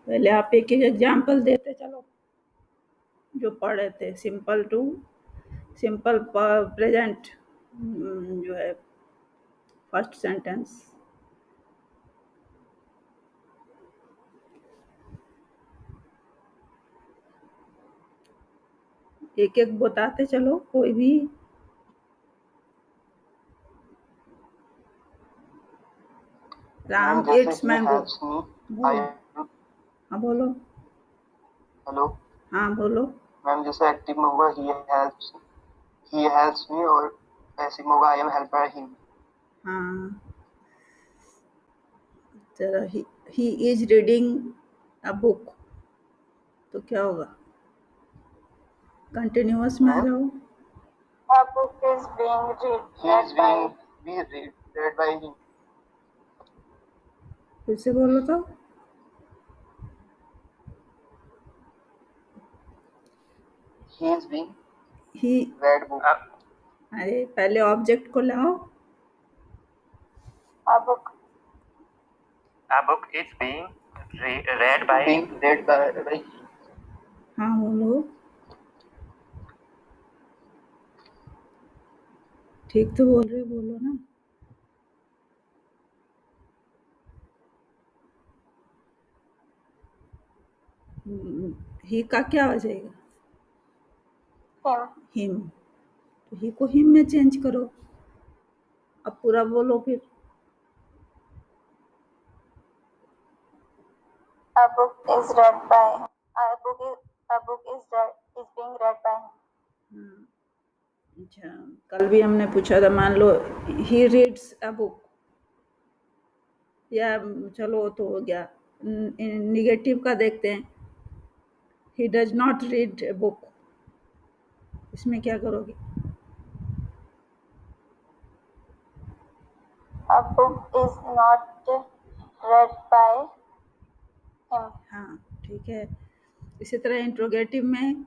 पहले आप एक एक एग्जाम्पल देते चलो जो पढ़ रहे थे। सिंपल टू सिंपल प्रेजेंट जो है फर्स्ट सेंटेंस। एक एक बताते चलो कोई भी। Ram it's mango. बोलो। हाँ बोलो। हेलो हाँ बोलो। मैम, जैसे एक्टिव में होगा ही हेल्प्स मी, और पैसिव में होगा आई एम हेल्पर हिम। हाँ चलो he is reading a book तो क्या होगा? कंटिन्यूअस में आ जाओ। A book is being read by him. फिर से बोलो तो। He is being he read book. अरे पहले ऑब्जेक्ट को लाओ। A book. A book is being read by him. हाँ बोलो। ठीक तो बोल रहे, बोलो ना। ही का क्या हो जाएगा? हिम। तो ही को हिम में चेंज करो। अब पूरा बोलो फिर। A book is read by him. A book is being read by him. अच्छा, कल भी हमने पूछा था, मान लो ही रीड्स अ बुक, या चलो तो हो गया। निगेटिव का देखते हैं। He does not read a book, इसमें क्या करोगे? A book is not read by him. हाँ ठीक है। इसी तरह इंट्रोगेटिव में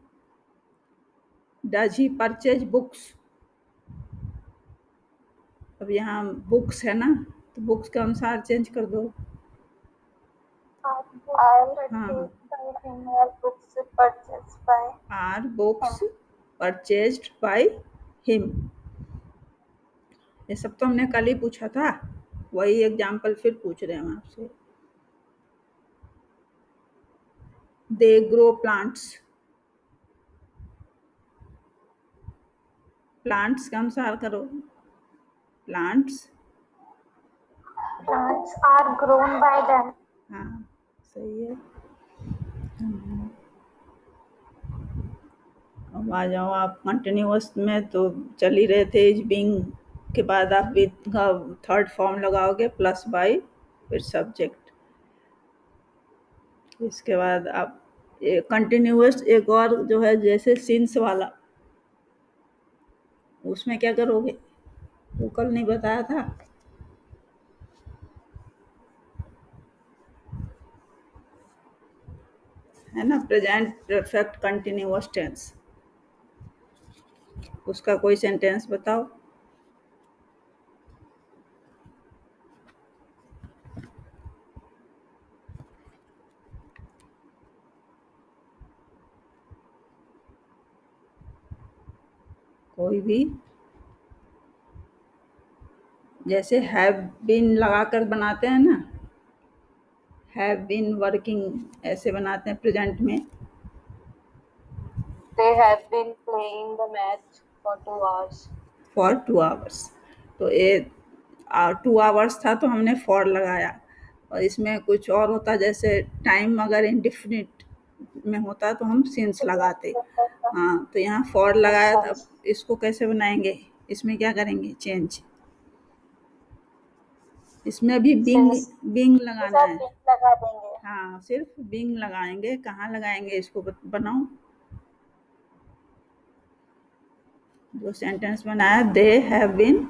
डज ही परचेज बुक्स। अब यहाँ बुक्स है ना, तो बुक्स के अनुसार चेंज कर दो। हाँ are books purchased by him. ये सब तो हमने कल ही पूछा था, वही एग्जाम्पल फिर पूछ रहे हैं हम आपसे। They grow plants. प्लांट्स के अनुसार करो। Plants are grown by them. हाँ सही है। अब आ जाओ आप कंटिन्यूअस में, तो चल ही रहे थे। इज बीइंग के बाद आप विद का थर्ड फॉर्म लगाओगे, प्लस बाय, फिर सब्जेक्ट। इसके बाद आप कंटिन्यूअस एक और जो है जैसे सिंस वाला, उसमें क्या करोगे? वो कल नहीं बताया था। है ना, प्रेजेंट परफेक्ट कंटिन्यूअस टेंस। उसका कोई सेंटेंस बताओ। कोई भी, जैसे हैव बीन लगाकर बनाते हैं ना, हैव बीन वर्किंग ऐसे बनाते हैं प्रेजेंट में। They have been playing the match for 2 hours. For 2 hours, तो ये 2 आवर्स था तो हमने फॉर लगाया। और इसमें कुछ और होता, जैसे टाइम अगर इंडिफिनिट में होता तो हम सिंस लगाते। हाँ तो यहाँ फॉर लगाया, तो अब इसको कैसे बनाएंगे? इसमें क्या करेंगे? चेंज। इसमें भी बिंग लगाना है। लगा देंगे। हाँ सिर्फ बिंग लगाएंगे। कहाँ लगाएंगे इसको बनाओ। जो सेंटेंस बनाया, दे हैव बीन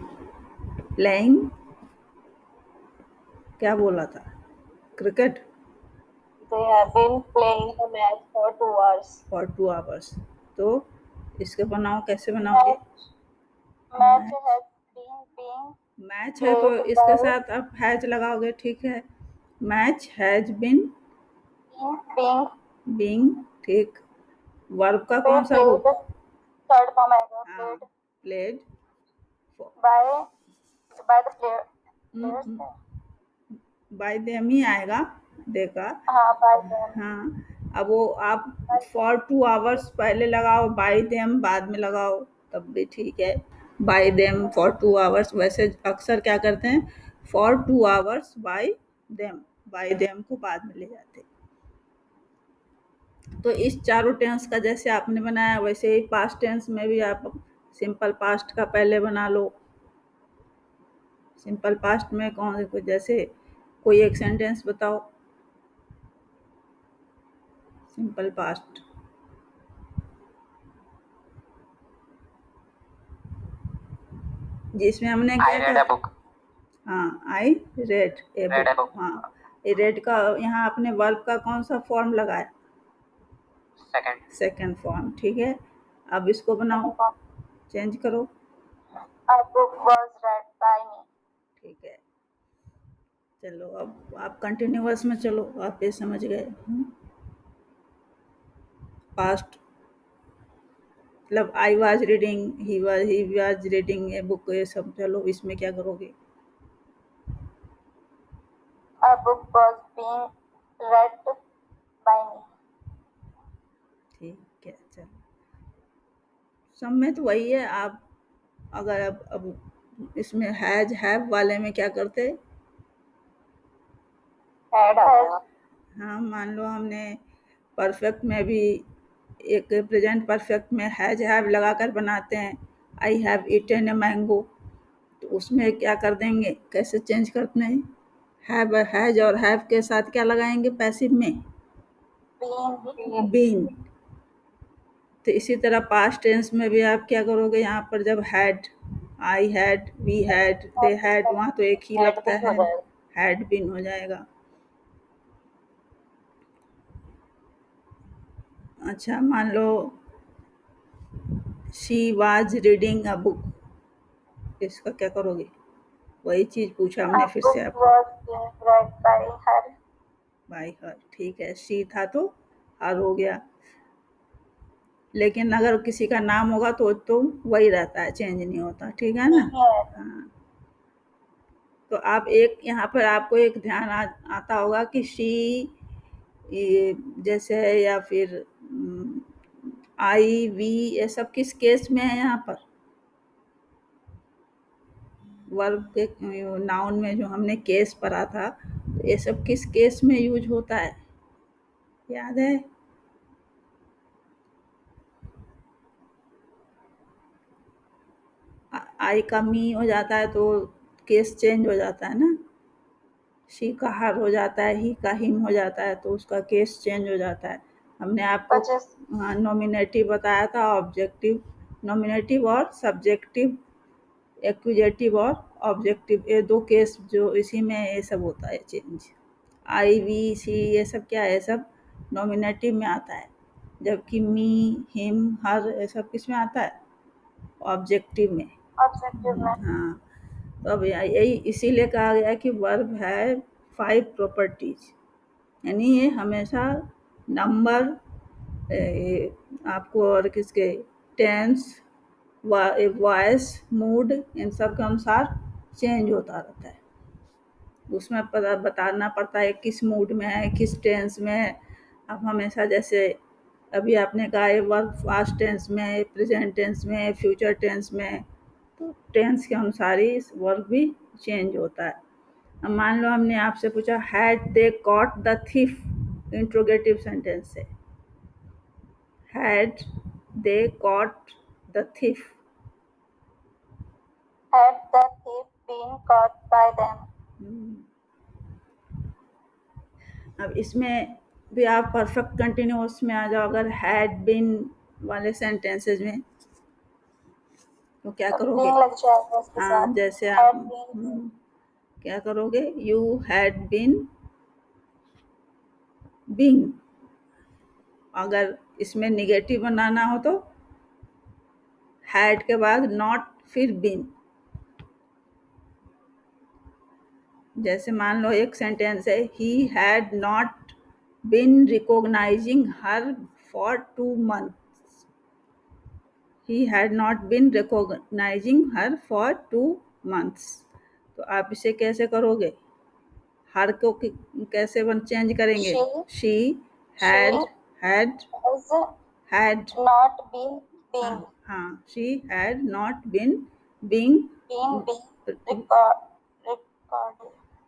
प्लेइंग, क्या बोला था? Cricket. They have been playing the match for 2 hours. For 2 hours, तो इसके बनाओ, कैसे बनाओगे? Match has been being match है तो इसके साथ आप हैज लगाओगे, ठीक है। Match has been being, being, ठीक। वर्ब का फिर कौन सा रूप? played, थर्ड फॉर्म आएगा हाँ, played played. by the players है। बाय देम ही आएगा, देखा। हाँ by them, हाँ, अब वो आप फॉर 2 आवर्स पहले लगाओ, बाय देम बाद में लगाओ, तब भी ठीक है। बाय देम फॉर 2 आवर्स, वैसे अक्सर क्या करते हैं, फॉर 2 आवर्स बाय देम को बाद में ले जाते हैं। तो इस चारों टेंस का जैसे आपने बनाया वैसे ही पास्ट टेंस में भी आप सिंपल पास्ट का पहले बना लो। सिंपल पास्ट में कौन, जैसे कोई एक सेंटेंस बताओ, सिंपल पास्ट। जिसमें हमने क्या कहा? हाँ, आई रेड ए बुक। हाँ, रेड का यहाँ आपने वर्ब का कौन सा फॉर्म लगाया? सेकंड फॉर्म, ठीक है। अब इसको बनाओ, चेंज करो। a book was read by me, ठीक है, चलो अब आप कंटिन्यूअस में चलो, आप ये समझ गए। पास्ट मतलब I was reading, he was reading a book, ये सब चलो, इसमें क्या करोगे? a book was being read by me, ठीक है, चलो। सब में तो वही है। आप अगर अब इसमें हैज हैव वाले में क्या करते? had आ जाएगा। हाँ, मान लो हमने परफेक्ट में भी एक प्रेजेंट परफेक्ट में हैज हैव लगाकर बनाते हैं, I have eaten a mango, तो उसमें क्या कर देंगे, कैसे चेंज करते हैं? हैव, हैज और हैव के साथ क्या लगाएंगे पैसिव में? बीन। तो इसी तरह पास्ट टेंस में भी आप क्या करोगे, यहाँ पर जब had, I had, we had, they had, वहाँ तो एक ही लगता है, हैड बीन हो जाएगा। अच्छा, मान लो she was reading a book, इसका क्या करोगे? वही चीज पूछा हमने A फिर book से आपको। was being read by her, by her, ठीक है। शी था तो हर हो गया, लेकिन अगर किसी का नाम होगा तो वही रहता है, चेंज नहीं होता, ठीक है ना? हाँ, तो आप एक यहाँ पर आपको एक ध्यान आता होगा कि शी जैसे है, या फिर आई वी, ये सब किस केस में है यहाँ पर? वर्ब के नाउन में जो हमने केस पढ़ा था, तो ये सब किस केस में यूज होता है, याद है? आई का मी हो जाता है तो केस चेंज हो जाता है ना। शी का हर हो जाता है, ही का हिम हो जाता है, तो उसका केस चेंज हो जाता है। हमने आपको नॉमिनेटिव बताया था, ऑब्जेक्टिव, नॉमिनेटिव और सब्जेक्टिव, एक्यूजेटिव और ऑब्जेक्टिव, ये दो केस जो इसी में ये सब होता है चेंज। आई वी सी ये सब क्या है, सब नॉमिनेटिव में आता है, जबकि मी, हिम, हर, ये सब किस में आता है? ऑब्जेक्टिव में। objective में। हाँ, तो अब यही इसीलिए कहा गया कि वर्ब है 5 प्रॉपर्टीज, यानी ये हमेशा नंबर, आपको और किसके, टेंस, वॉइस, मूड, इन सब के अनुसार चेंज होता रहता है। उसमें पता बताना पड़ता है किस मूड में है, किस टेंस में है। अब हमेशा जैसे अभी आपने कहा ये वर्ब पास्ट टेंस में है, प्रेजेंट टेंस में है, फ्यूचर टेंस में है, तो टेंस के अनुसार ही वर्ब भी चेंज होता है। अब मान लो हमने आपसे पूछा had they caught the thief, interrogative sentence है, had they caught the thief, Had the thief been caught by them, अब इसमें भी आप परफेक्ट कंटिन्यूअस में आ जाओ, अगर हैड बीन वाले सेंटेंसेज में, तो क्या करोगे? being लग जाएगा उसके हाँ, साथ, जैसे had आप been, क्या करोगे, यू हैड बीन बीइंग। अगर इसमें निगेटिव बनाना हो तो हैड के बाद नॉट, फिर बीन। जैसे मान लो एक सेंटेंस है, he had not been recognizing her for 2 months. He had not been recognizing her for 2 months. तो आप इसे कैसे करोगे? हर को कैसे चेंज करेंगे? she had has not been being हाँ she had not been being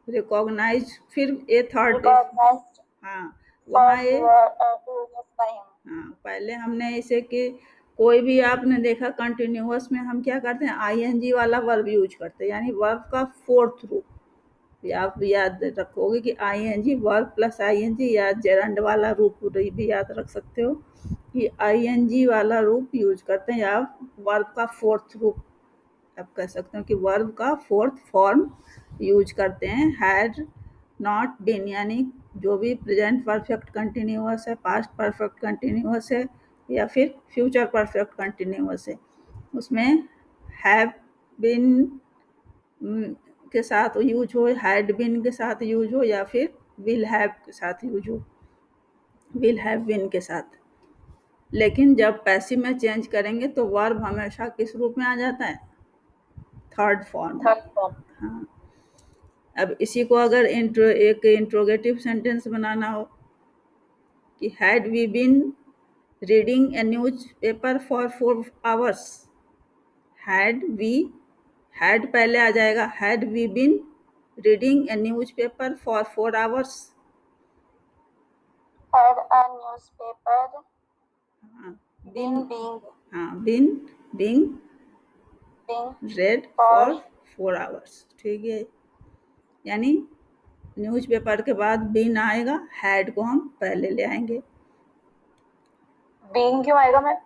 recognize, फिर ए थर्ड recognized हाँ for वहाँ ये 2 years by him. हाँ पहले हमने इसे कि कोई भी आपने देखा कंटिन्यूअस में हम क्या करते हैं, आईएनजी वाला वर्ब यूज करते हैं, यानी वर्ब का फोर्थ रूप। आप याद रखोगे कि आईएनजी वर्ब प्लस आईएनजी या जेरंड वाला रूप भी याद रख सकते हो कि आईएनजी वाला रूप यूज करते हैं, या वर्ब का फोर्थ रूप आप कह सकते हो कि वर्ब का फोर्थ फॉर्म यूज करते हैं। हैड नॉट बीन यानी जो भी प्रेजेंट परफेक्ट कंटिन्यूअस है, पास्ट परफेक्ट कंटिन्यूअस है, या फिर फ्यूचर परफेक्ट कंटिन्यूअस है, उसमें हैव बीन के साथ यूज हो, हैड बीन के साथ यूज हो, या फिर विल हैव के साथ यूज हो, विल हैव बीन के साथ। लेकिन जब पैसिव में चेंज करेंगे तो वर्ब हमेशा किस रूप में आ जाता है? Third form. हाँ अब इसी को अगर एक इंट्रोगेटिव सेंटेंस बनाना हो कि had we been reading a newspaper for 4 hours, had पहले आ जाएगा, had we been reading a newspaper for 4 hours, had a newspaper been being read for 4 hours। ठीक है, यानी न्यूज़पेपर के बाद बीन आएगा, हैड को हम पहले ले आएंगे। being क्यों आएगा मैम?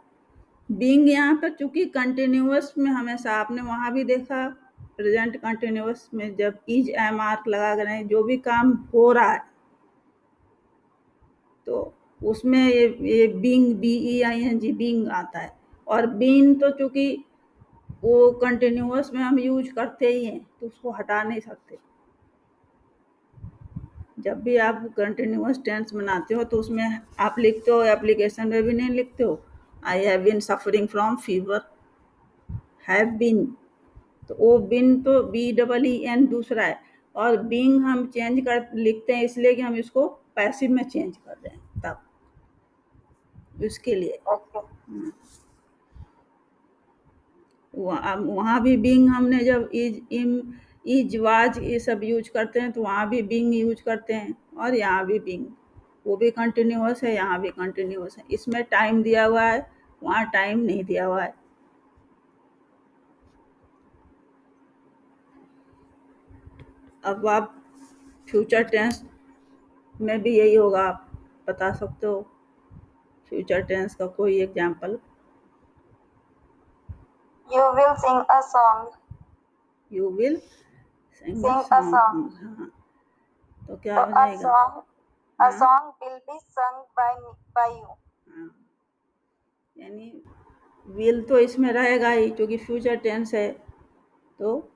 बीइंग यहाँ पर चूंकि कंटिन्यूअस में हमेशा आपने वहां भी देखा प्रेजेंट कंटिन्यूअस में जब इज एम आर्क लगा कर जो भी काम हो रहा है तो उसमें ये बीइंग BEING बीइंग आता है। और बीन तो चूंकि वो कंटिन्यूअस में हम यूज करते ही हैं तो उसको हटा नहीं सकते। जब भी आप कंटिन्यूअस टेंस बनाते हो तो उसमें आप लिखते हो, एप्लीकेशन में भी नहीं लिखते हो I have been suffering from fever, have been, तो वो बिन तो BEEN दूसरा है, और बीइंग हम चेंज कर लिखते हैं इसलिए कि हम इसको पैसिव में चेंज कर रहे हैं तब उसके लिए। वहाँ भी बीइंग हमने जब इज वाज ये सब यूज करते हैं तो वहाँ भी बीइंग यूज करते हैं, और यहाँ भी बीइंग, वो भी कंटिन्यूअस है, यहाँ भी कंटिन्यूअस है। इसमें टाइम दिया हुआ है, वहाँ टाइम नहीं दिया हुआ है। अब आप फ्यूचर टेंस में भी यही होगा, आप बता सकते हो फ्यूचर टेंस का कोई example? You will sing a song. You will sing Sing a song. हाँ तो क्या हो A जाएगा? song will be sung by you. हाँ यानी विल तो इसमें रहेगा ही क्योंकि फ्यूचर टेंस है, तो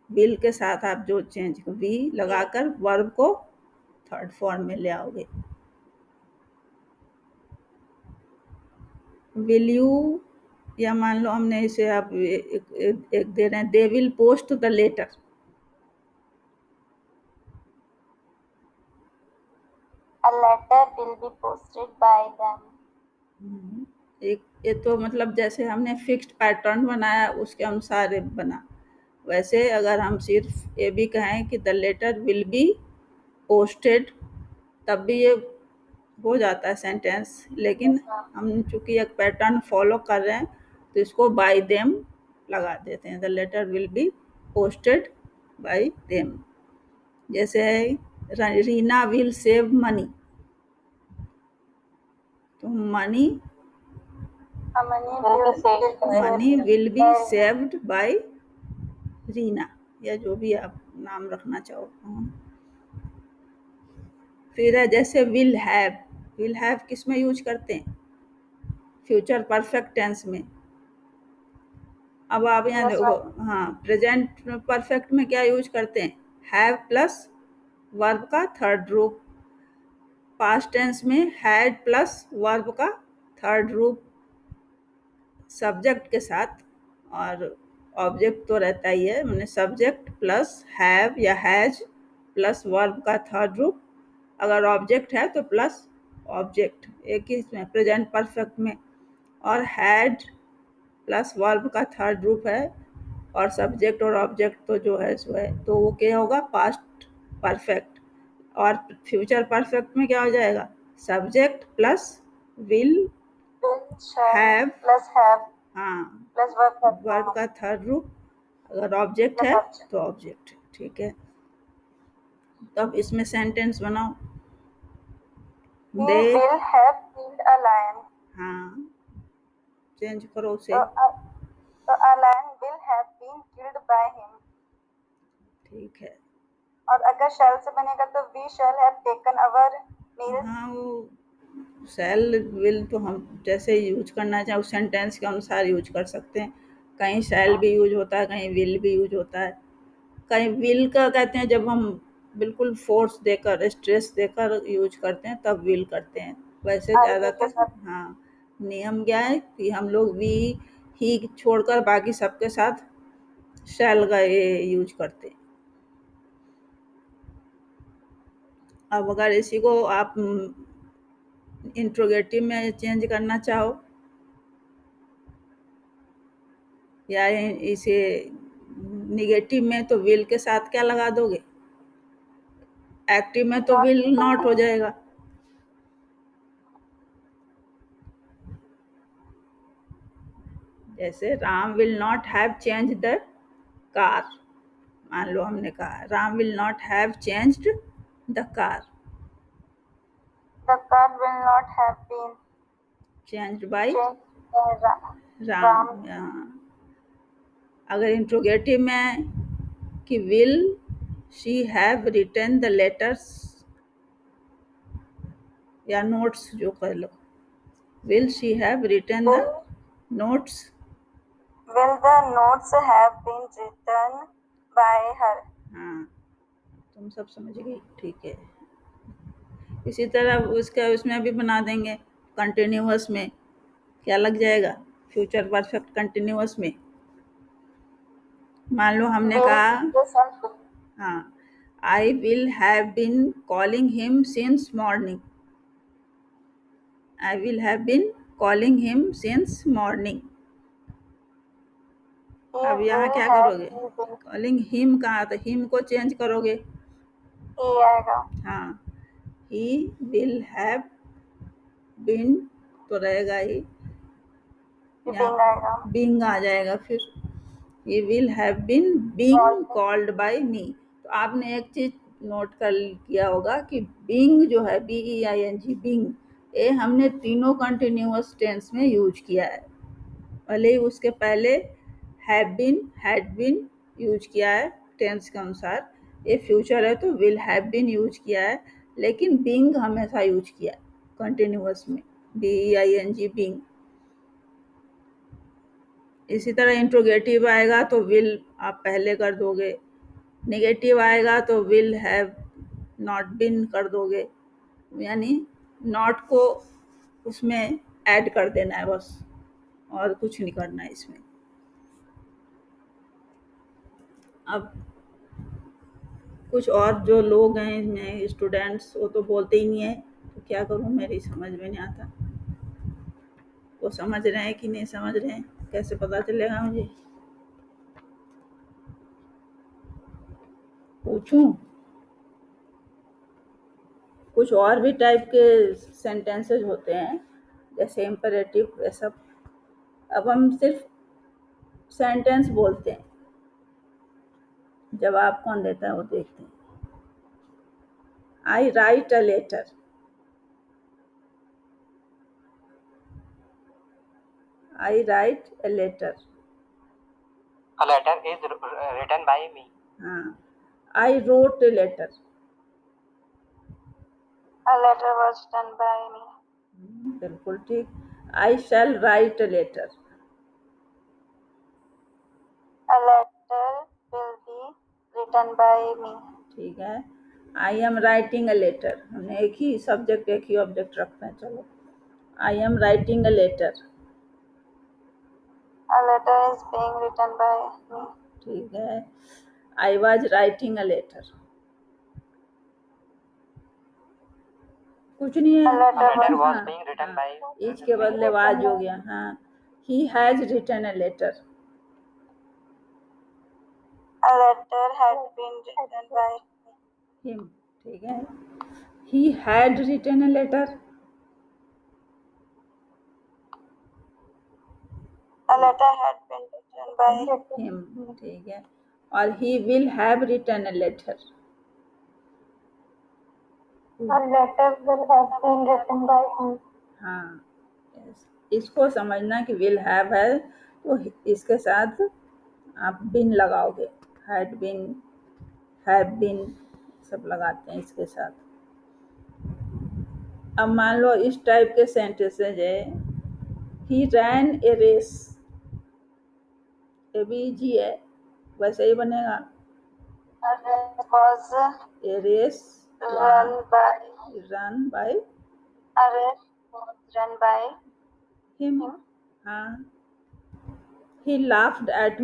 विल के साथ आप जो चेंज वी लगाकर वर्ब को थर्ड फॉर्म में ले आओगे। विल यू, या मान लो हमने इसे आप एक दे रहे हैं, they will post the letter, A letter will be posted by them. एक ये तो मतलब जैसे हमने फिक्स्ड पैटर्न बनाया उसके अनुसार बना। वैसे अगर हम सिर्फ ये भी कहें कि the letter will be posted तब भी ये हो जाता है सेंटेंस, लेकिन हम चूंकि एक पैटर्न फॉलो कर रहे हैं तो इसको बाय देम लगा देते हैं, the letter will be posted by them. जैसे है रीना विल सेव मनी, तो money will be saved by Reena, या जो भी आप नाम रखना चाहो। फिर है जैसे विल हैव किस में यूज करते हैं? फ्यूचर परफेक्ट टेंस में। अब आप यहाँ देखो, हाँ प्रेजेंट परफेक्ट में क्या यूज करते हैं? हैव प्लस वर्ब का थर्ड रूप, पास्ट टेंस में हैड प्लस वर्ब का थर्ड रूप सब्जेक्ट के साथ, और ऑब्जेक्ट तो रहता ही है, मैंने सब्जेक्ट प्लस हैव या हैज प्लस वर्ब का थर्ड रूप, अगर ऑब्जेक्ट है तो प्लस ऑब्जेक्ट, एक ही इसमें प्रेजेंट परफेक्ट में, और हैड प्लस वर्ब का थर्ड रूप है, और सब्जेक्ट और ऑब्जेक्ट तो जो है सो है, तो वो क्या होगा, पास्ट परफेक्ट। और फ्यूचर परफेक्ट में क्या हो जाएगा, subject plus will will, shall, have, plus have, हाँ, plus verb वर्ब का थर्ड रूप, अगर ऑब्जेक्ट plus है object. तो ऑब्जेक्ट। ठीक है, तब इसमें सेंटेंस बनाओ। He they, will have killed a lion. हाँ, चेंज करो So, उसे। a lion will have been killed by him. ठीक है, और अगर shall से बनेगा तो we shall have taken our meals. हाँ, वो शैल विल तो हम जैसे यूज करना चाहे उस सेंटेंस के अनुसार यूज कर सकते हैं, कहीं शैल भी यूज होता है, कहीं विल भी यूज होता है, कहीं विल का कहते हैं जब हम बिल्कुल फोर्स देकर स्ट्रेस देकर यूज करते हैं तब विल करते हैं, वैसे के ज़्यादातर साथ हाँ नियम क्या है कि हम लोग वी ही छोड़कर बाकी सबके साथ शैल का ये यूज करते हैं। अब अगर इसी को आप इंट्रोगेटिव में चेंज करना चाहो या इसे निगेटिव में, तो विल के साथ क्या लगा दोगे, एक्टिव में तो विल नॉट हो जाएगा, जैसे Ram will not have change the car, मान लो हमने कहा Ram will not have changed the car, the car will not have been changed by changed by Ram. Ram. अगर इंट्रोगेटिव में कि will she have written the letters या नोट्स जो कर लो, will she have written the notes, Will the notes have been written by her? हाँ तुम सब समझ गई, ठीक है। इसी तरह उसका उसमें भी बना देंगे, कंटिन्यूअस में क्या लग जाएगा, फ्यूचर परफेक्ट कंटिन्यूअस में, मान लो हमने Will कहा के साथ हाँ I will have been calling him since morning, I will have been calling him since morning, he अब यहाँ will क्या have करोगे, been कॉलिंग हिम कहाँ, तो हिम को चेंज करोगे, he आएगा हाँ ही विल हैव बीन तो रहेगा ही, being यहाँ आएगा बीइंग आ जाएगा, फिर he will have been being called by me. तो आपने एक चीज नोट कर किया होगा कि बीइंग जो है BEING बीइंग, ये हमने तीनों कंटिन्यूअस टेंस में यूज किया है, भले ही उसके पहले have been had been use किया है टेंस के अनुसार, ये फ्यूचर है तो विल हैव बीन यूज किया है, लेकिन बीइंग हमेशा यूज किया है कंटिन्यूअस में, BEING बीइंग। इसी तरह इंट्रोगेटिव आएगा तो विल आप पहले कर दोगे, नेगेटिव आएगा तो विल हैव नॉट बीन कर दोगे, यानी नॉट को उसमें ऐड कर देना है बस, और कुछ नहीं करना है इसमें। अब कुछ और जो लोग हैं इसमें स्टूडेंट्स, वो तो बोलते ही नहीं है, तो क्या करूं, मेरी समझ में नहीं आता, वो समझ रहे हैं कि नहीं समझ रहे हैं, कैसे पता चलेगा मुझे, पूछूं? कुछ और भी टाइप के सेंटेंसेस होते हैं जैसे इम्परेटिव, ये सब। अब हम सिर्फ सेंटेंस बोलते हैं, जवाब कौन देता है वो देखते हैं। I write a letter, I write a letter, A letter is written by me. हाँ I wrote a letter, a letter was done by me. बिल्कुल ठीक। I shall write a letter, A letter will be written by me. ठीक है। I am writing a letter, हमने एक ही subject एक ही object रखते हैं। चलो, I am writing a letter. A letter is being written by me. ठीक है। I was writing a letter. कुछ नहीं A है। letter लेटर वॉज हाँ, बीइंग रिटन हाँ, बाय ईच के बदले वाज हो गया। हाँ, he has written a letter. A letter had been written by him. ठीक है। He had written a letter. A letter had been written by him. ठीक है। और he will have written a letter. A letter will have been written by him. हाँ, yes. इसको समझना कि will have है तो इसके साथ आप बिन लगाओगे। हैड बिन, हैव बिन सब लगाते हैं इसके साथ। अब मान लो इस टाइप के सेंटेंसेज है, ही रैन ए रेस, ए भी जी है, वैसे ही बनेगा। A race was a race run by run by a race was run by him. हाँ, ही लाफ्ड एट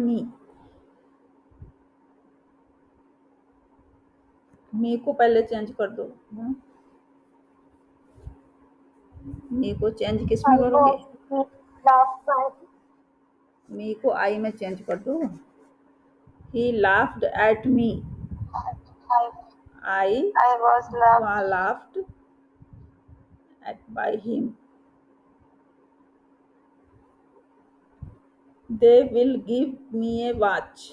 मी को पहले चेंज कर दो। मी को चेंज किस में करोगे? laughed by मी को आई में चेंज कर दो। ही laughed at me, I, I I was laughed laughed eight by him. They will give me A watch.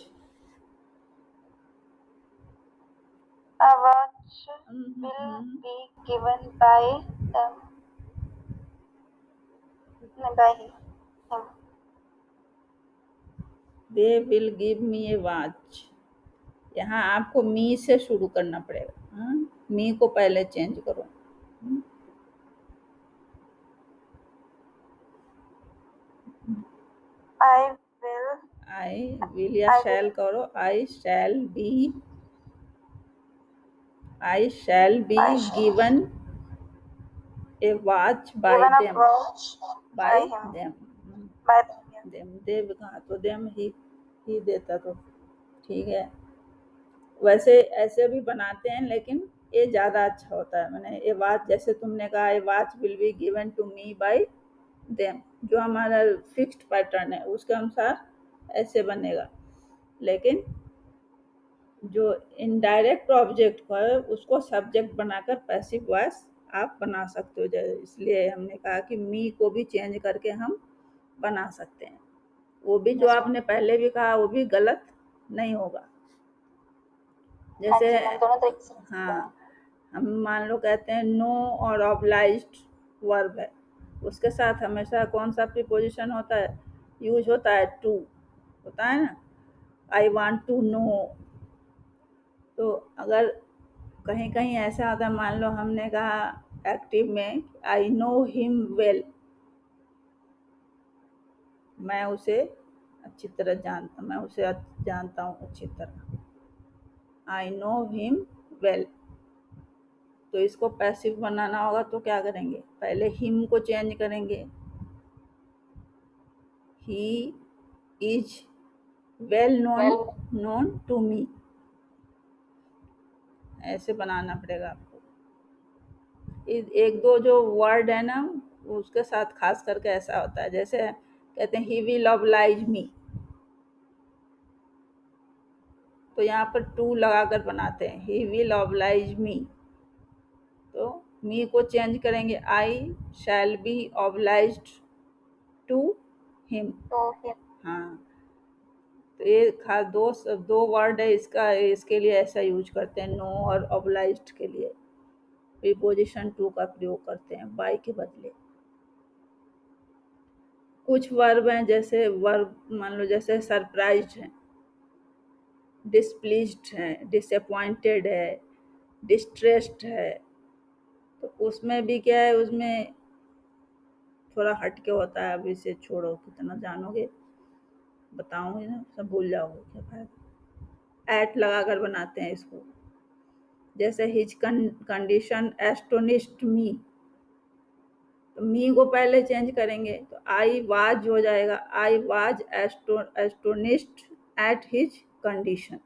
a watch will be given by them by him. They will give me A watch. यहाँ आपको मी से शुरू करना पड़ेगा। हाँ? मी को पहले change करो। I will आई विल या I शैल will करो। I shall be, I shall be I shall given a watch by given a them, watch by by him them. by them. Them, देव कहाँ, तो them he देता तो ठीक है। वैसे ऐसे भी बनाते हैं लेकिन ये ज़्यादा अच्छा होता है। मैंने ये बात जैसे तुमने कहा, ये watch will be given to me by them, जो हमारा फिक्स्ड पैटर्न है उसके अनुसार ऐसे बनेगा। लेकिन जो इनडायरेक्ट ऑब्जेक्ट को है उसको सब्जेक्ट बनाकर पैसिव वॉइस आप बना सकते हो। इसलिए हमने कहा कि मी को भी चेंज करके हम बना सकते हैं। वो भी जो आपने पहले भी कहा वो भी गलत नहीं होगा। जैसे दोनों तरीके से हाँ, हम मान लो कहते हैं नो और ऑब्लाइज्ड वर्ब है, उसके साथ हमेशा कौन सा प्रीपोजिशन होता है, यूज होता है टू, होता है ना। I want to know. तो अगर कहीं कहीं ऐसा होता है, मान लो हमने कहा एक्टिव में आई नो हिम वेल, मैं उसे अच्छी तरह जानता, मैं उसे जानता हूँ अच्छी तरह। I know him well. तो इसको पैसिव बनाना होगा तो क्या करेंगे, पहले हिम को चेंज करेंगे। He is well known to me, ऐसे बनाना पड़ेगा आपको। एक दो जो वर्ड है ना उसके साथ खास करके ऐसा होता है, जैसे कहते हैं ही विल ऑब्लाइज मी, तो यहाँ पर टू लगाकर बनाते हैं, ही विल ऑब्लाइज मी। तो मी को चेंज करेंगे, I shall be obliged to him. तो हाँ, तो ये खास दो वर्ड है इसका, इसके लिए ऐसा यूज करते हैं, नो और ऑब्लाइज्ड के लिए प्रीपोजिशन टू का प्रयोग करते हैं बाय के बदले। कुछ वर्ब हैं, जैसे वर्ब मान लो जैसे सरप्राइज्ड है, डिसप्लीज्ड है, डिसअपॉइंटेड है, डिस्ट्रेस्ड है। तो उसमें भी क्या है, उसमें थोड़ा हट के होता है। अब इसे छोड़ो, कितना जानोगे, बताऊंगी ना सब भूल जाओगे, क्या फायदा। एट लगाकर बनाते हैं इसको। जैसे हिज कंडीशन एस्टोनिश्ड मी, तो मी को पहले चेंज करेंगे तो आई वाज हो जाएगा, I was astonished at his condition,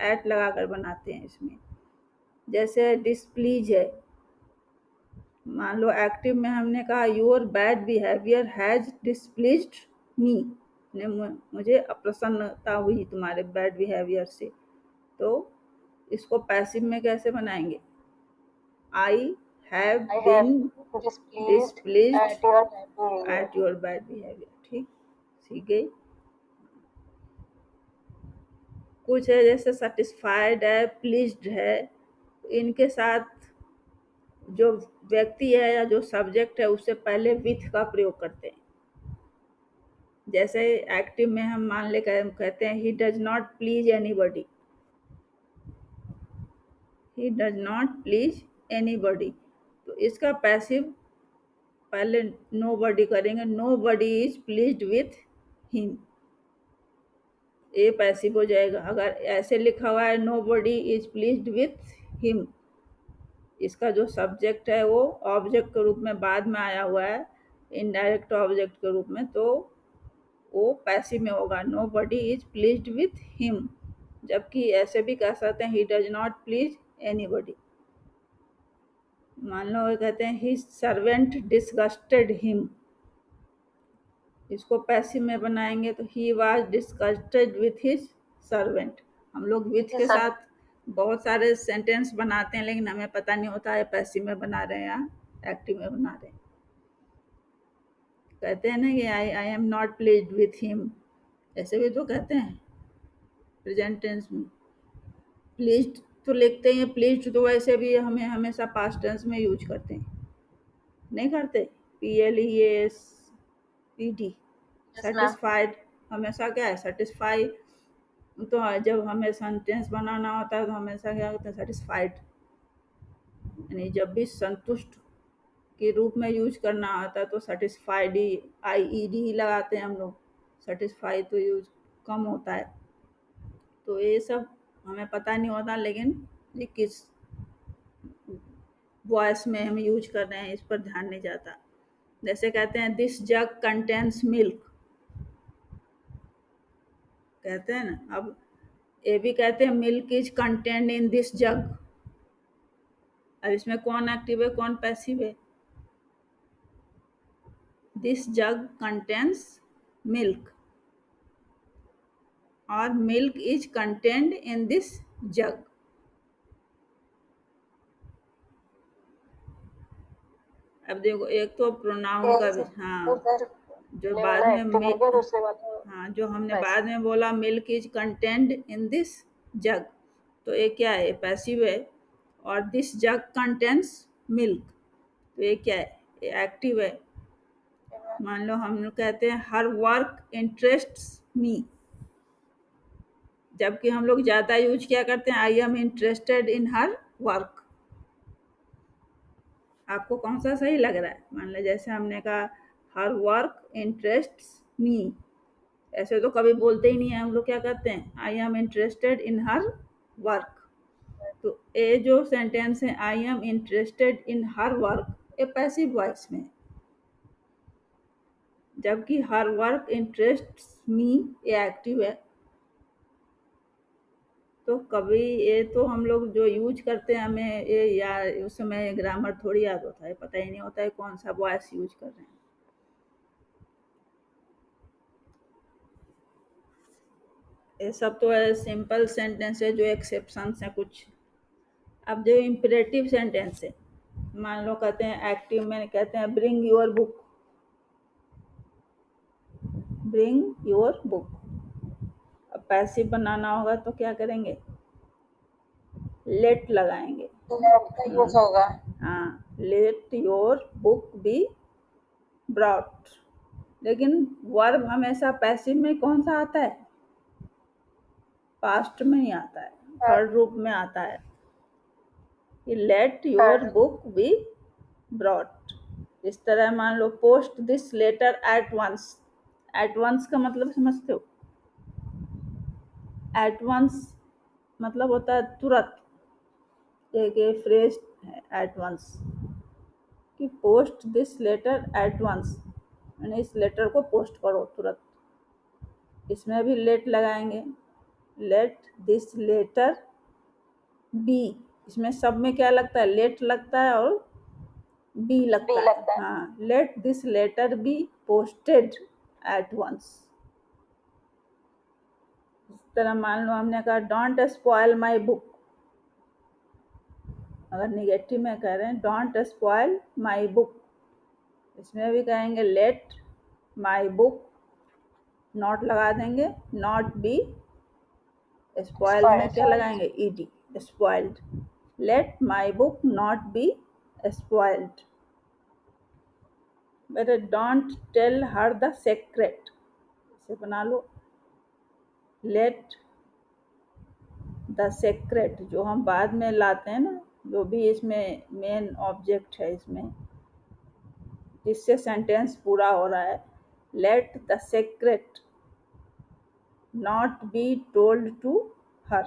at लगाकर बनाते हैं इसमें। जैसे डिसप्लीज है, मान लो एक्टिव में हमने कहा योर बैड बिहेवियर हैज डिसप्लीज्ड मी, ने मुझे अप्रसन्नता हुई तुम्हारे बैड बिहेवियर से, तो इसको पैसिव में कैसे बनाएंगे, I have I have been displeased displeased at your bad behavior. At your bad behaviour. ठीक, सीख गई। कुछ है जैसे सेटिस्फाइड है, प्लीज्ड है, इनके साथ जो व्यक्ति है या जो सब्जेक्ट है उससे पहले विथ का प्रयोग करते हैं। जैसे एक्टिव में हम मान ले कहते हैं he does not please anybody, he does not please anybody, तो इसका पैसिव पहले नो बडी करेंगे, nobody is pleased with him, ये पैसिव हो जाएगा। अगर ऐसे लिखा हुआ है nobody is pleased with him, इसका जो सब्जेक्ट है वो ऑब्जेक्ट के रूप में बाद में आया हुआ है, इनडायरेक्ट ऑब्जेक्ट के रूप में, तो वो पैसिव में होगा, nobody is pleased with him. जबकि ऐसे भी कह सकते हैं he does not please anybody. मान लो वो कहते हैं हिज सर्वेंट डिसगस्टेड हिम, इसको पैसिव में बनाएंगे तो he was disgusted with his servant. हम लोग विथ के साथ बहुत सारे सेंटेंस बनाते हैं लेकिन हमें पता नहीं होता है पैसिव में बना रहे हैं या एक्टिव में बना रहे हैं। कहते हैं ना कि I am not pleased with him, ऐसे भी तो कहते हैं प्रेजेंट टेंस में। प्लीज्ड तो लिखते हैं, प्लीज्ड तो वैसे भी हमें हमेशा पास्ट टेंस में यूज करते हैं, नहीं करते, PLEASED। सेटिस्फाइड हमेशा क्या है, सेटिस्फाई, तो जब हमें सेंटेंस बनाना होता है तो हमेशा क्या होता है, सेटिस्फाइड, यानी जब भी संतुष्ट के रूप में यूज करना होता है तो सेटिस्फाइड ही IED ही लगाते हैं हम लोग, सेटिस्फाई तो यूज कम होता है। तो ये सब हमें पता नहीं होता, लेकिन ये किस वॉइस में हम यूज कर रहे हैं इस पर ध्यान नहीं जाता। जैसे कहते हैं दिस जग कंटेन्स मिल्क, कहते हैं ना, अब ये भी कहते हैं milk is content in this जग, अब इसमें कौन एक्टिव है कौन पैसिव है, दिस जग कंटेन्स मिल्क और milk is content in this जग। अब देखो एक तो प्रोनाउन का भी, हाँ, जो बाद में हाँ जो हमने बाद में बोला milk is content in this जग, तो ये क्या है, पैसिव है, और दिस जग कंटेंस मिल्क, तो ये क्या है, ये एक्टिव है। मान लो हम लोग कहते हैं हर वर्क इंटरेस्ट्स मी, जबकि हम लोग ज़्यादा यूज क्या करते हैं, I am interested in her work. आपको कौन सा सही लग रहा है, मान लो जैसे हमने कहा हर वर्क इंटरेस्ट्स मी, ऐसे तो कभी बोलते ही नहीं है हम लोग, क्या कहते हैं I am interested in her work. तो ये जो सेंटेंस है I am interested in her work, ये पैसिव वॉइस में, जबकि हर वर्क इंटरेस्ट्स मी ये एक्टिव है। तो कभी ये तो हम लोग जो यूज करते हैं हमें ये या उस समय ग्रामर थोड़ी याद होता है, पता ही नहीं होता है कौन सा वॉइस यूज कर रहे हैं। ये सब तो है सिंपल सेंटेंस है, जो एक्सेप्शंस हैं कुछ। अब जो इम्परेटिव सेंटेंस है, मान लो कहते हैं एक्टिव में कहते हैं bring your book, bring your book. अब पैसिव बनाना होगा तो क्या करेंगे, लेट लगाएंगे, यूज होगा, हाँ, late your book be brought. लेकिन वर्ब हमेशा पैसिव में कौन सा आता है, पास्ट में ही आता है, थर्ड रूप में आता है, let your book be brought. इस तरह मान लो post this letter at once, at once का मतलब समझते हो, एट वंस मतलब होता है तुरंत, एक ये फ्रेज है एट वंस, कि post this letter at once, यानी इस लेटर को पोस्ट करो तुरंत। इसमें भी लेट लगाएंगे, लेट दिस लेटर बी, इसमें सब में क्या लगता है, लेट लगता है और बी लगता है। हाँ, let this letter be posted at once. इस तरह मान लो हमने कहा डोंट स्पॉइल माई बुक, अगर निगेटिव में कह रहे हैं डोंट स्पॉइल माई बुक, इसमें भी कहेंगे लेट माई बुक, नॉट लगा देंगे, नॉट बी, स्पॉइल में क्या लगाएंगे, ED, spoiled, let my book not be spoiled. बेटे don't tell her the secret, इसे बना लो लेट द सीक्रेट, जो हम बाद में लाते हैं ना, जो भी इसमें मेन ऑब्जेक्ट है इसमें जिससे सेंटेंस पूरा हो रहा है, let the secret not be told to her,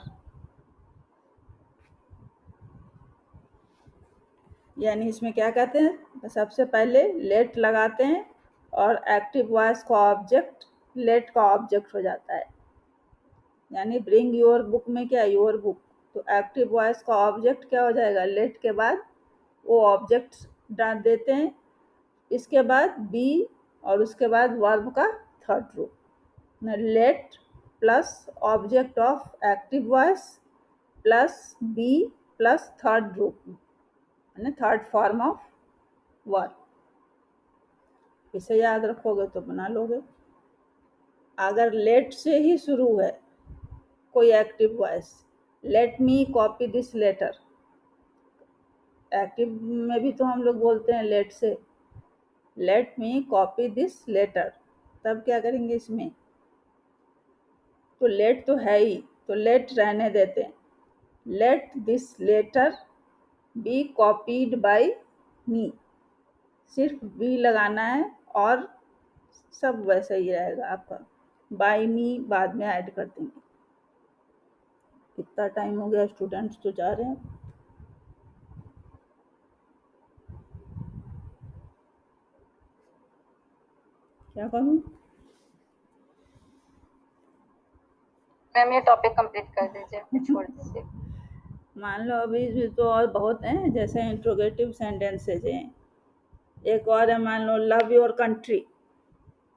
यानी इसमें क्या कहते हैं, सबसे पहले लेट लगाते हैं और एक्टिव वॉइस का ऑब्जेक्ट लेट का ऑब्जेक्ट हो जाता है, यानी ब्रिंग योर बुक में क्या, योर बुक, तो एक्टिव वॉइस का ऑब्जेक्ट क्या हो जाएगा, लेट के बाद वो ऑब्जेक्ट डाल देते हैं, इसके बाद बी और उसके बाद वर्ब का थर्ड रूप, let plus object of active voice plus be plus third रूप, यानी थर्ड फॉर्म ऑफ वर्ब। इसे याद रखोगे तो बना लोगे। अगर लेट से ही शुरू है कोई active voice, let me copy this letter, active में भी तो हम लोग बोलते हैं लेट से, let me copy this letter, तब क्या करेंगे इसमें, तो लेट तो है ही, तो लेट रहने देते हैं, let this letter be copied by me, सिर्फ बी लगाना है और सब वैसा ही रहेगा आपका, बाय मी बाद में ऐड कर देंगे। कितना टाइम हो गया, स्टूडेंट्स तो जा रहे हैं। क्या करूं, मैम ये टॉपिक कंप्लीट कर दीजिए, फिर छोड़ दीजिए। मान लो अभी तो और बहुत हैं, जैसे इंट्रोगेटिव सेंटेंसेज हैं, एक और है मान लो लव योर कंट्री,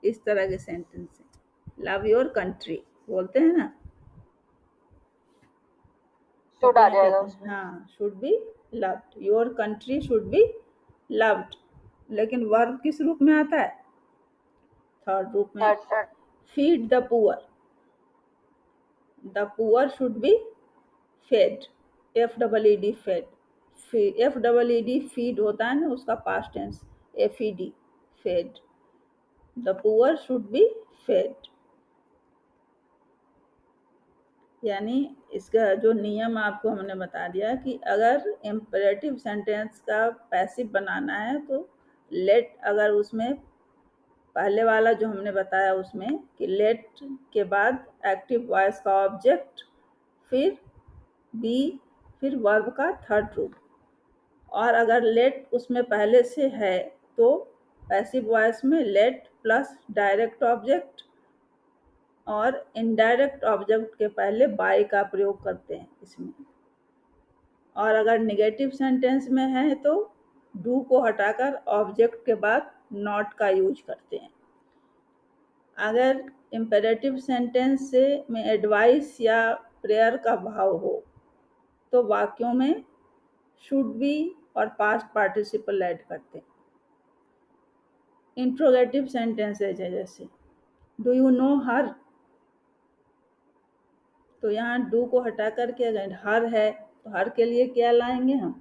इस तरह के सेंटेंस है, लव योर कंट्री बोलते हैं ना, शुड आ जाएगा उसमें। हाँ, should be loved, your country should be loved, लेकिन वर्ब किस रूप में आता है, थर्ड रूप में, feed the poor, the poor should be fed, F double E D fed, F double E D feed होता है ना, उसका past tense F E D, fed, the poor should be fed. यानी इसका जो नियम आपको हमने बता दिया कि अगर इम्परेटिव सेंटेंस का पैसिव बनाना है तो लेट, अगर उसमें पहले वाला जो हमने बताया उसमें कि लेट के बाद एक्टिव वॉइस का ऑब्जेक्ट, फिर बी, फिर वर्ब का थर्ड रूप, और अगर लेट उसमें पहले से है तो पैसिव वॉइस में लेट प्लस डायरेक्ट ऑब्जेक्ट और इनडायरेक्ट ऑब्जेक्ट के पहले बाय का प्रयोग करते हैं इसमें, और अगर निगेटिव सेंटेंस में है तो डू को हटाकर ऑब्जेक्ट के बाद नॉट का यूज करते हैं। अगर इम्पेरेटिव सेंटेंस से में एडवाइस या प्रेयर का भाव हो तो वाक्यों में शुड बी और पास्ट पार्टिसिपल ऐड करते हैं। इंट्रोगेटिव सेंटेंसेज है जैसे डू यू नो हर, तो यहाँ डू को हटा करके अगर हर है तो हर के लिए क्या लाएंगे हम,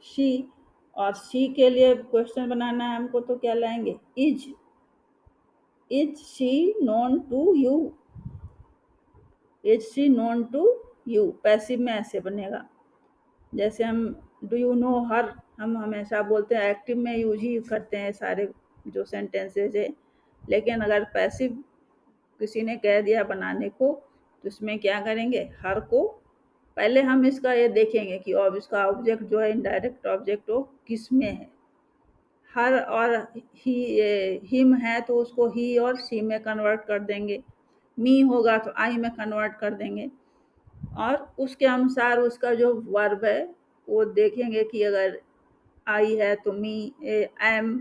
शी, और शी के लिए क्वेश्चन बनाना है हमको तो क्या लाएंगे, is she known to you, is she known to you, passive में ऐसे बनेगा। जैसे हम डू यू नो हर हम हमेशा बोलते हैं, एक्टिव में यूज ही करते हैं सारे जो सेंटेंसेज है, लेकिन अगर पैसिव किसी ने कह दिया बनाने को तो इसमें क्या करेंगे, हर को पहले हम इसका ये देखेंगे कि अब इसका ऑब्जेक्ट जो है इनडायरेक्ट ऑब्जेक्ट वो किस में है। हर और ही हिम है तो उसको ही और सी में कन्वर्ट कर देंगे, मी होगा तो आई में कन्वर्ट कर देंगे, और उसके अनुसार उसका जो वर्ब है वो देखेंगे कि अगर आई है तो मी, एम,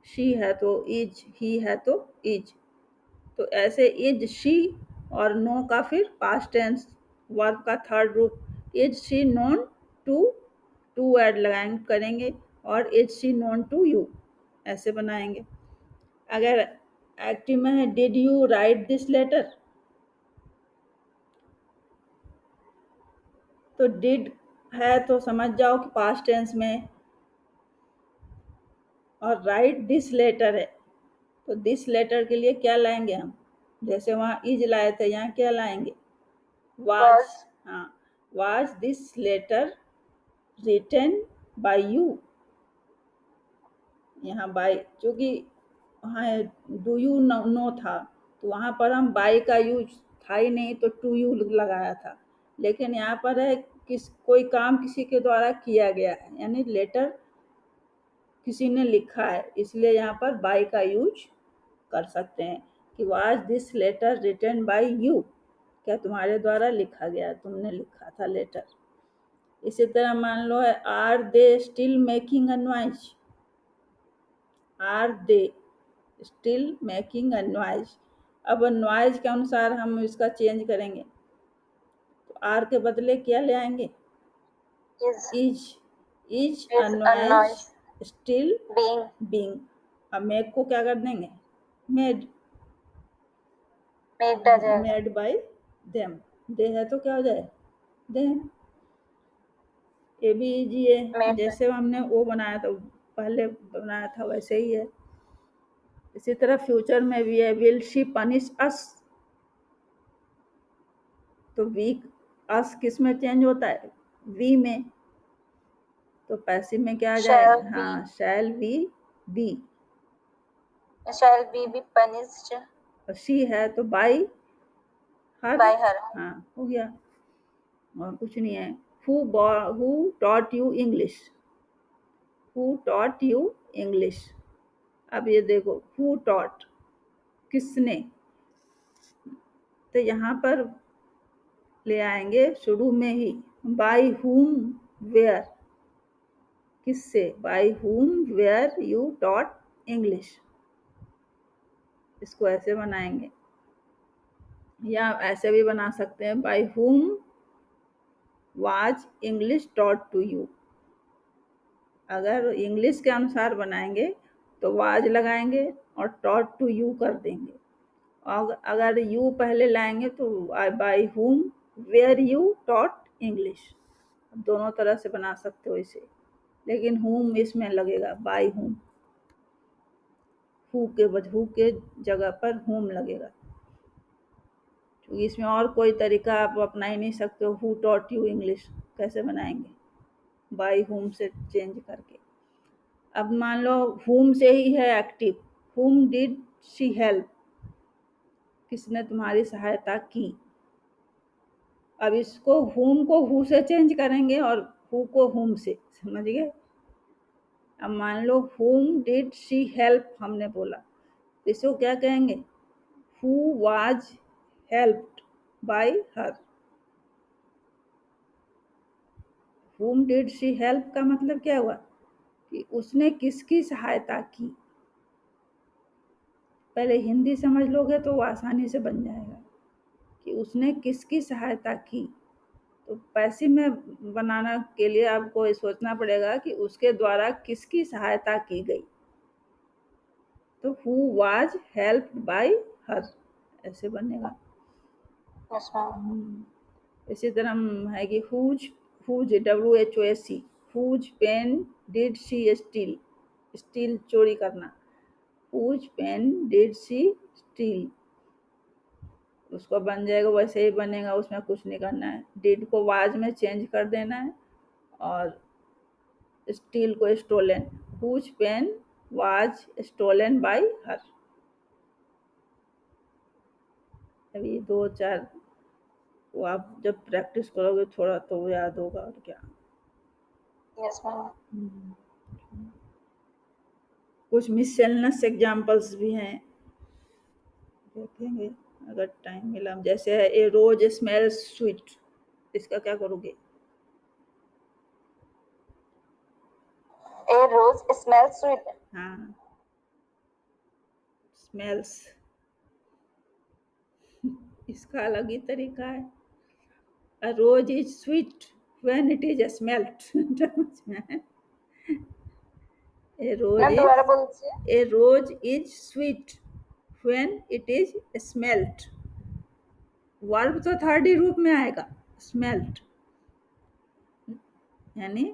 शी है तो इज, ही है तो इज। तो ऐसे इज, शी और नो का फिर पास्ट टेंस वर्ब का थर्ड रूप is she known to add लगाएंगे करेंगे, और is she known to you ऐसे बनाएंगे। अगर एक्टिव में है did you write this letter, तो डिड है तो समझ जाओ कि पास्ट टेंस में है, और राइट दिस लेटर है तो दिस लेटर के लिए क्या लाएंगे हम, जैसे वहाँ इज लाए थे यहाँ क्या लाएंगे, वाज। Was. हाँ, was this letter written by you. यहाँ बाय, चूंकि वहाँ डू यू नो था तो वहाँ पर हम बाय का यूज था ही नहीं तो टू यू लगाया था, लेकिन यहाँ पर है कोई काम किसी के द्वारा किया गया है, यानी लेटर किसी ने लिखा है, इसलिए यहाँ पर बाय का यूज कर सकते हैं कि was this letter written by you, क्या तुम्हारे द्वारा लिखा गया, तुमने लिखा था लेटर। इसी तरह मान लो है are they still making a noise, are they still making a noise. अब नॉइज के अनुसार हम इसका चेंज करेंगे तो आर के बदले क्या ले आएंगे, Is. Is a Is a noise noise still being being. अब मेक को क्या कर देंगे, मेड, made आ जाएगा. मेड बाय देम, दे है तो क्या हो जाए देम। ए भी इजी है, Made. जैसे हमने वो बनाया था पहले बनाया था वैसे ही है। इसी तरह फ्यूचर में भी है विल शी पनिश अस, तो वी अस किस में चेंज होता है, वी में, तो पैसिव में क्या आ Shall जाएगा, be. हाँ shall we be, Shall we be punished और शी है तो बाई हर, by her? हाँ हो गया, और कुछ नहीं है। Who taught you English, who taught you English. अब ये देखो हु टॉट किसने, तो यहाँ पर ले आएंगे शुरू में ही बाय हुम वेयर, किससे, by whom were you taught English, इसको ऐसे बनाएंगे, या ऐसे भी बना सकते हैं by whom was English taught to you. अगर इंग्लिश के अनुसार बनाएंगे तो वाज लगाएंगे और टॉट टू यू कर देंगे, और अगर यू पहले लाएंगे तो bye whom were you taught English. दोनों तरह से बना सकते हो इसे, लेकिन हुम इसमें लगेगा, बाय हुम, हु के जगह पर हुम लगेगा, क्योंकि इसमें और कोई तरीका आप अपना ही नहीं सकते हो। हु टॉट यू इंग्लिश कैसे बनाएंगे, बाय हुम से चेंज करके। अब मान लो हुम से ही है एक्टिव, हुम डिड शी हेल्प, किसने तुम्हारी सहायता की। अब इसको हुम को हु से चेंज करेंगे और हु को हुम से, समझ गए। अब मान लो हुम डिड शी हेल्प हमने बोला, इसको क्या कहेंगे, हु वाज हेल्प्ड बाय हर। हुम डिड शी हेल्प का मतलब क्या हुआ कि उसने किसकी सहायता की। पहले हिंदी समझ लोगे तो वो आसानी से बन जाएगा कि उसने किसकी सहायता की। तो पैसिव में बनाना के लिए आपको ये सोचना पड़ेगा कि उसके द्वारा किसकी सहायता की गई, तो who was helped by her ऐसे बनेगा। Yes, ma'am. इसी तरह है कि whose WHOSE, whose pen did she steal, steal चोरी करना, whose pen did she steal, उसको बन जाएगा वैसे ही बनेगा, उसमें कुछ नहीं करना है। डिड को वाज में चेंज कर देना है और स्टील को stolen, whose pen was stolen by her. अभी 2 4 वो आप जब प्रैक्टिस करोगे थोड़ा तो वो याद होगा और क्या। Yes, ma'am. कुछ मिससेलनस एग्जाम्पल्स भी हैं, देखेंगे अगर टाइम मिला। जैसे है ए रोज स्मेल्स स्वीट, इसका क्या करोगे? A rose smells sweet. हाँ, स्मेल्स, इसका अलग ही तरीका है। A rose is sweet when it is smelt. A rose ma'am दोबारा बोल दीजिए. a rose is sweet when it is smelt. Verb तो थर्ड ही रूप में आएगा, स्मेल्ट, यानी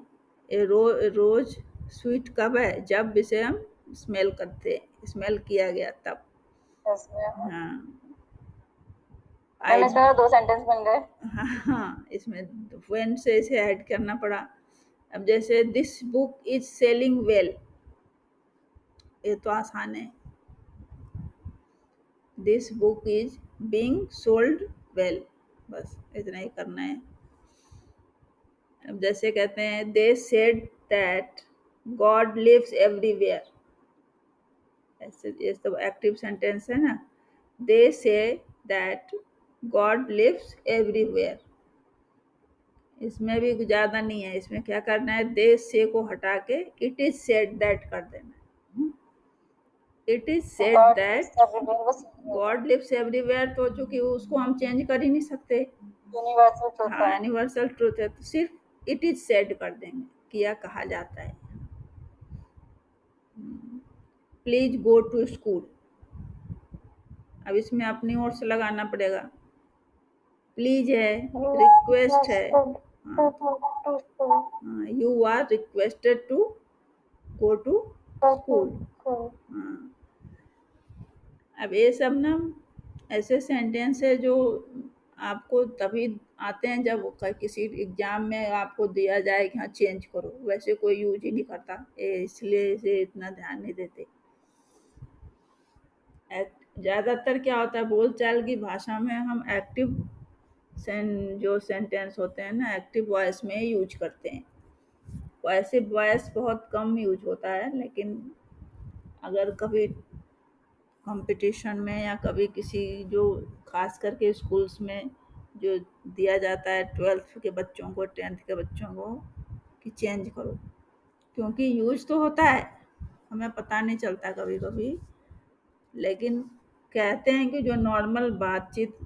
रोज स्वीट कब है? जब इसे हम स्मेल करते हैं, स्मेल किया गया तब। Yes, ma'am. हाँ, मैम इसमें 2 सेंटेंस बन गए. हाँ, इसमें when से इसे ऐड करना पड़ा। अब जैसे this book is selling well, ये तो आसान है। This book is being sold well, बस इतना ही करना है। अब जैसे कहते हैं they said that God lives everywhere, ऐसे ये तो एक्टिव सेंटेंस है ना। दे say that God lives everywhere, इसमें भी ज़्यादा नहीं है, इसमें क्या करना है, दे से को हटा के इट इज सेड दैट कर देना। It is said God that lives everywhere was God lives everywhere, तो चूंकि उसको हम चेंज कर ही नहीं सकते, यूनिवर्सल ट्रुथ हाँ है. यूनिवर्सल ट्रूथ है, तो सिर्फ इट इज सेड कर देंगे, किया कहा जाता है। प्लीज गो टू स्कूल, अब इसमें अपनी ओर से लगाना पड़ेगा। प्लीज है, रिक्वेस्ट है, you are requested to go to school. अब ये सब ना ऐसे सेंटेंस है जो आपको तभी आते हैं जब किसी एग्जाम में आपको दिया जाए कि हाँ चेंज करो, वैसे कोई यूज ही नहीं करता, इसलिए इसे इतना ध्यान नहीं देते। ज़्यादातर क्या होता है, बोलचाल की भाषा में हम एक्टिव जो सेंटेंस होते हैं ना, एक्टिव वॉइस में यूज करते हैं। पैसिव वॉइस बहुत कम यूज होता है, लेकिन अगर कभी कंपटीशन में या कभी किसी जो खास करके स्कूल्स में जो दिया जाता है 12th के बच्चों को, 10th के बच्चों को कि चेंज करो, क्योंकि यूज तो होता है, हमें पता नहीं चलता कभी कभी, लेकिन कहते हैं कि जो नॉर्मल बातचीत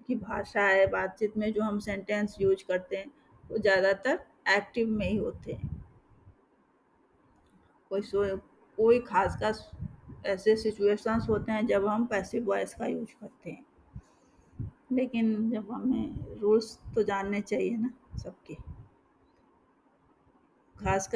की भाषा है, बातचीत में जो हम सेंटेंस यूज करते हैं वो ज़्यादातर एक्टिव में ही होते हैं। कोई खास ऐसे सिचुएशंस होते हैं जब हम पैसिव वॉइस का यूज करते हैं, लेकिन जब हमें रूल्स तो जानने चाहिए ना सबके, खासकर